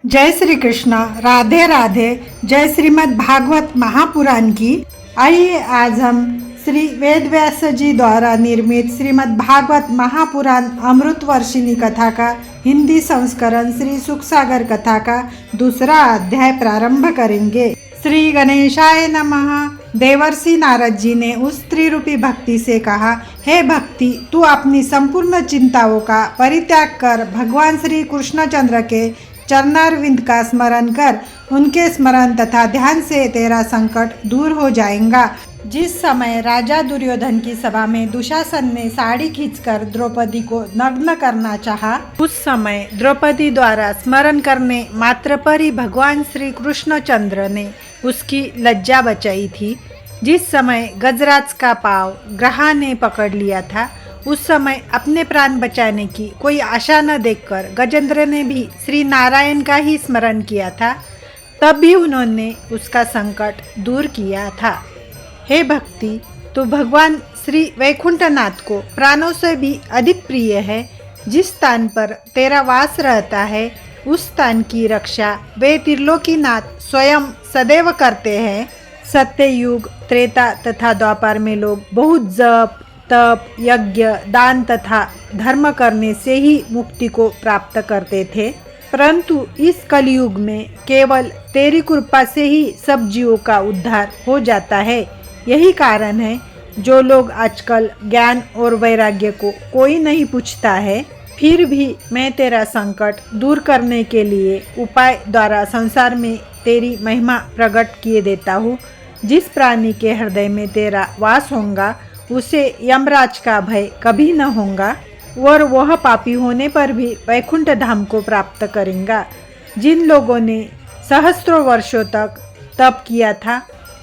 जय श्री कृष्ण। राधे राधे। जय श्रीमद् भागवत महापुराण की। आइए आज हम श्री वेद व्यास जी द्वारा निर्मित श्रीमद् भागवत महापुराण अमृत वर्षिणी कथा का हिंदी संस्करण श्री सुखसागर कथा का दूसरा अध्याय प्रारंभ करेंगे। श्री गणेशाय नमः। देवर्षि नारद जी ने उस स्त्री रूपी भक्ति से कहा, हे भक्ति, तू अपनी संपूर्ण चिंताओं का परित्याग कर भगवान श्री कृष्णचंद्र के चरणारविंद का स्मरण कर। उनके स्मरण तथा ध्यान से तेरा संकट दूर हो जाएगा। जिस समय राजा दुर्योधन की सभा में दुशासन ने साड़ी खींचकर द्रौपदी को नग्न करना चाहा, उस समय द्रौपदी द्वारा स्मरण करने मात्र पर ही भगवान श्री कृष्णचंद्र ने उसकी लज्जा बचाई थी। जिस समय गजराज का पांव ग्रहा ने पकड़ लिया था, उस समय अपने प्राण बचाने की कोई आशा न देखकर गजेंद्र ने भी श्री नारायण का ही स्मरण किया था। तब भी उन्होंने उसका संकट दूर किया था। हे भक्ति, तो भगवान श्री वैकुंठनाथ को प्राणों से भी अधिक प्रिय है। जिस स्थान पर तेरा वास रहता है, उस स्थान की रक्षा वे त्रिलोकीनाथ स्वयं सदैव करते हैं। सत्ययुग, त्रेता तथा द्वापर में लोग बहुत जप, तप, यज्ञ, दान तथा धर्म करने से ही मुक्ति को प्राप्त करते थे, परंतु इस कलयुग में केवल तेरी कृपा से ही सब जीवों का उद्धार हो जाता है। यही कारण है जो लोग आजकल ज्ञान और वैराग्य को कोई नहीं पूछता है। फिर भी मैं तेरा संकट दूर करने के लिए उपाय द्वारा संसार में तेरी महिमा प्रकट किए देता हूँ। जिस प्राणी के हृदय में तेरा वास होगा, उसे यमराज का भय कभी न होगा और वह पापी होने पर भी वैकुंठ धाम को प्राप्त करेगा। जिन लोगों ने सहस्त्रों वर्षों तक तप किया था,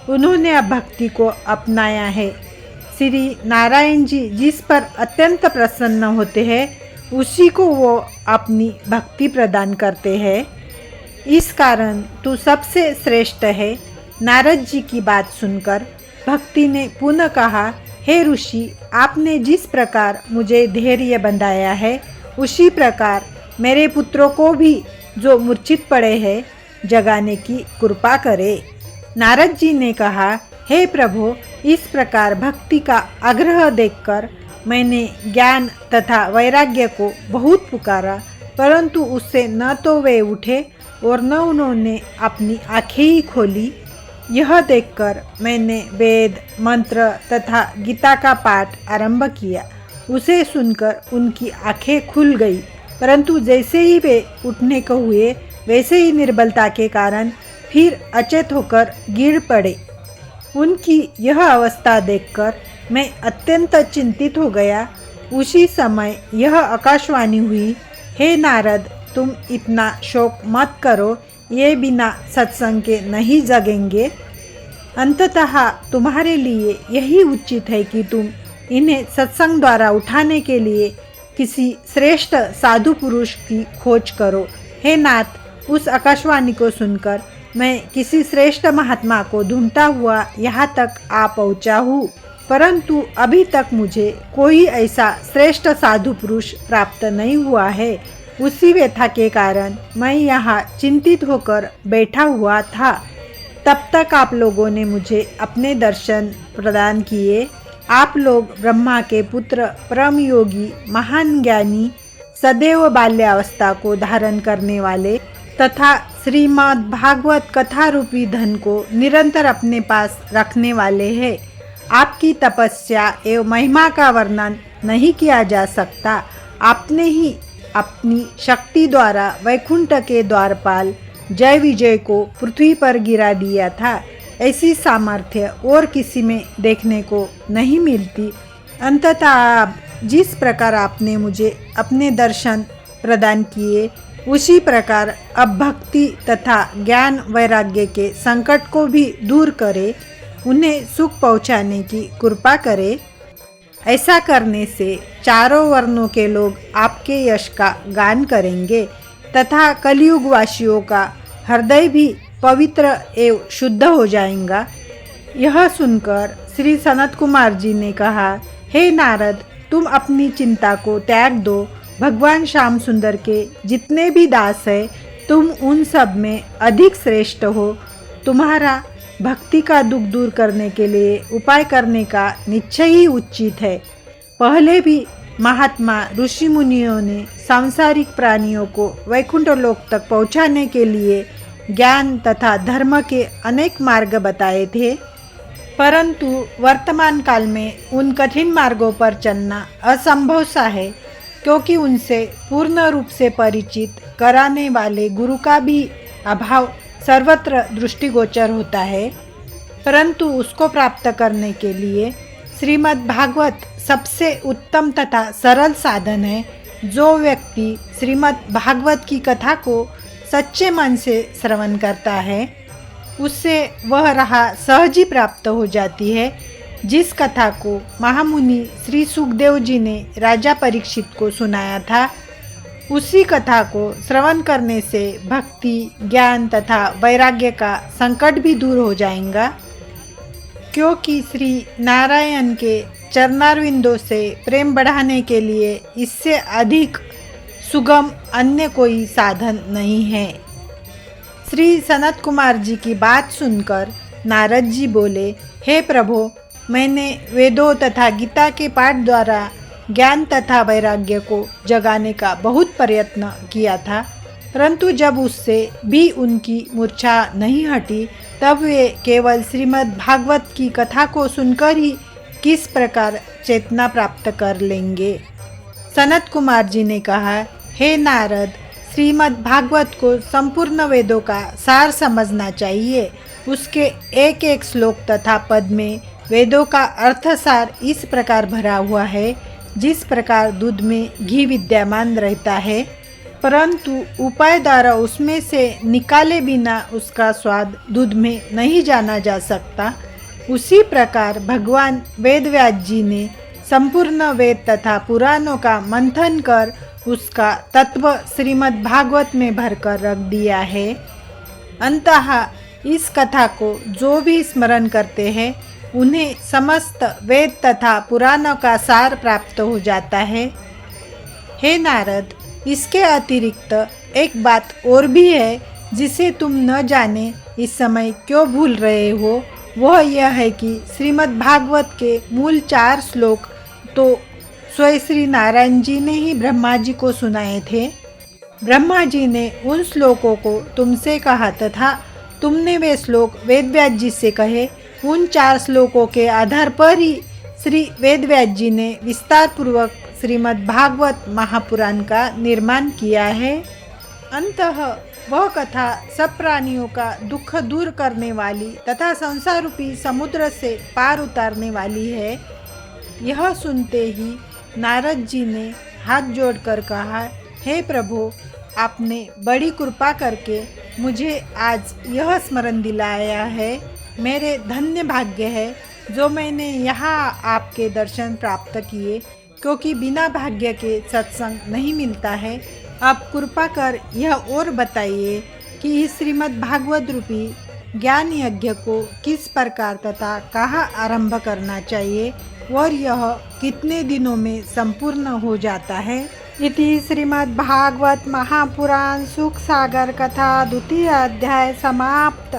उन्होंने अब भक्ति को अपनाया है। श्री नारायण जी जिस पर अत्यंत प्रसन्न होते हैं, उसी को वो अपनी भक्ति प्रदान करते हैं। इस कारण तू सबसे श्रेष्ठ है। नारद जी की बात सुनकर भक्ति ने पुनः कहा, हे ऋषि, आपने जिस प्रकार मुझे धैर्य बंधाया है, उसी प्रकार मेरे पुत्रों को भी जो मूर्छित पड़े हैं जगाने की कृपा करे। नारद जी ने कहा, हे प्रभु, इस प्रकार भक्ति का आग्रह देखकर मैंने ज्ञान तथा वैराग्य को बहुत पुकारा, परंतु उससे न तो वे उठे और न उन्होंने अपनी आँखें ही खोली। यह देखकर मैंने वेद, मंत्र तथा गीता का पाठ आरंभ किया। उसे सुनकर उनकी आंखें खुल गई, परंतु जैसे ही वे उठने को हुए, वैसे ही निर्बलता के कारण फिर अचेत होकर गिर पड़े। उनकी यह अवस्था देखकर मैं अत्यंत चिंतित हो गया। उसी समय यह आकाशवाणी हुई, हे नारद, तुम इतना शोक मत करो, ये बिना सत्संग के नहीं जगेंगे। अंततः तुम्हारे लिए यही उचित है कि तुम इन्हें सत्संग द्वारा उठाने के लिए किसी श्रेष्ठ साधु पुरुष की खोज करो। हे नाथ, उस आकाशवाणी को सुनकर मैं किसी श्रेष्ठ महात्मा को ढूंढता हुआ यहाँ तक आ पहुँचा हूँ, परंतु अभी तक मुझे कोई ऐसा श्रेष्ठ साधु पुरुष प्राप्त नहीं हुआ है। उसी व्यथा के कारण मैं यहाँ चिंतित होकर बैठा हुआ था। तब तक आप लोगों ने मुझे अपने दर्शन प्रदान किए। आप लोग ब्रह्मा के पुत्र, परम योगी, महान ज्ञानी, सदैव बाल्यावस्था को धारण करने वाले तथा श्रीमद् भागवत कथा रूपी धन को निरंतर अपने पास रखने वाले हैं। आपकी तपस्या एवं महिमा का वर्णन नहीं किया जा सकता। आपने ही अपनी शक्ति द्वारा वैकुंठ के द्वारपाल जय विजय को पृथ्वी पर गिरा दिया था। ऐसी सामर्थ्य और किसी में देखने को नहीं मिलती। अंततः जिस प्रकार आपने मुझे अपने दर्शन प्रदान किए, उसी प्रकार अब भक्ति तथा ज्ञान वैराग्य के संकट को भी दूर करे, उन्हें सुख पहुँचाने की कृपा करे। ऐसा करने से चारों वर्णों के लोग आपके यश का गान करेंगे तथा कलयुग वासियों का हृदय भी पवित्र एवं शुद्ध हो जाएगा। यह सुनकर श्री सनत कुमार जी ने कहा, हे नारद, तुम अपनी चिंता को त्याग दो। भगवान श्याम सुंदर के जितने भी दास हैं, तुम उन सब में अधिक श्रेष्ठ हो। तुम्हारा भक्ति का दुख दूर करने के लिए उपाय करने का निश्चय ही उचित है। पहले भी महात्मा ऋषि मुनियों ने सांसारिक प्राणियों को वैकुंठ लोक तक पहुंचाने के लिए ज्ञान तथा धर्म के अनेक मार्ग बताए थे, परंतु वर्तमान काल में उन कठिन मार्गों पर चलना असंभव सा है, क्योंकि उनसे पूर्ण रूप से परिचित कराने वाले गुरु का भी अभाव सर्वत्र दृष्टिगोचर होता है। परंतु उसको प्राप्त करने के लिए श्रीमद् भागवत सबसे उत्तम तथा सरल साधन है। जो व्यक्ति श्रीमद् भागवत की कथा को सच्चे मन से श्रवण करता है, उससे वह राह सहज ही प्राप्त हो जाती है। जिस कथा को महामुनि श्री सुखदेव जी ने राजा परीक्षित को सुनाया था, उसी कथा को श्रवण करने से भक्ति, ज्ञान तथा वैराग्य का संकट भी दूर हो जाएगा, क्योंकि श्री नारायण के चरणारविंदों से प्रेम बढ़ाने के लिए इससे अधिक सुगम अन्य कोई साधन नहीं है। श्री सनत कुमार जी की बात सुनकर नारद जी बोले, हे प्रभु, मैंने वेदों तथा गीता के पाठ द्वारा ज्ञान तथा वैराग्य को जगाने का बहुत प्रयत्न किया था, परंतु जब उससे भी उनकी मूर्छा नहीं हटी, तब वे केवल श्रीमद् भागवत की कथा को सुनकर ही किस प्रकार चेतना प्राप्त कर लेंगे। सनत कुमार जी ने कहा, हे नारद, श्रीमद् भागवत को संपूर्ण वेदों का सार समझना चाहिए। उसके एक एक श्लोक तथा पद में वेदों का अर्थसार इस प्रकार भरा हुआ है, जिस प्रकार दूध में घी विद्यमान रहता है, परंतु उपाय द्वारा उसमें से निकाले बिना उसका स्वाद दूध में नहीं जाना जा सकता। उसी प्रकार भगवान वेदव्यास जी ने संपूर्ण वेद तथा पुराणों का मंथन कर उसका तत्व श्रीमद् भागवत में भरकर रख दिया है। अंततः इस कथा को जो भी स्मरण करते हैं, उन्हें समस्त वेद तथा पुराणों का सार प्राप्त हो जाता है। हे नारद, इसके अतिरिक्त एक बात और भी है, जिसे तुम न जाने इस समय क्यों भूल रहे हो। वह यह है कि श्रीमद् भागवत के मूल 4 श्लोक तो स्वयं श्री नारायण जी ने ही ब्रह्मा जी को सुनाए थे। ब्रह्मा जी ने उन श्लोकों को तुमसे कहा तथा तुमने वे श्लोक वेदव्यास जी से कहे। उन 4 श्लोकों के आधार पर ही श्री वेदव्यास जी ने विस्तार पूर्वक श्रीमद् भागवत महापुराण का निर्माण किया है। अंततः वह कथा सब प्राणियों का दुख दूर करने वाली तथा संसार रूपी समुद्र से पार उतारने वाली है। यह सुनते ही नारद जी ने हाथ जोड़कर कहा, हे प्रभु, आपने बड़ी कृपा करके मुझे आज यह स्मरण दिलाया है। मेरे धन्य भाग्य है जो मैंने यहाँ आपके दर्शन प्राप्त किए, क्योंकि बिना भाग्य के सत्संग नहीं मिलता है। आप कृपा कर यह और बताइए कि इस श्रीमद् भागवत रूपी ज्ञान यज्ञ को किस प्रकार तथा कहाँ आरंभ करना चाहिए और यह कितने दिनों में संपूर्ण हो जाता है। इति श्रीमद् भागवत महापुराण सुख सागर कथा 2य अध्याय समाप्त।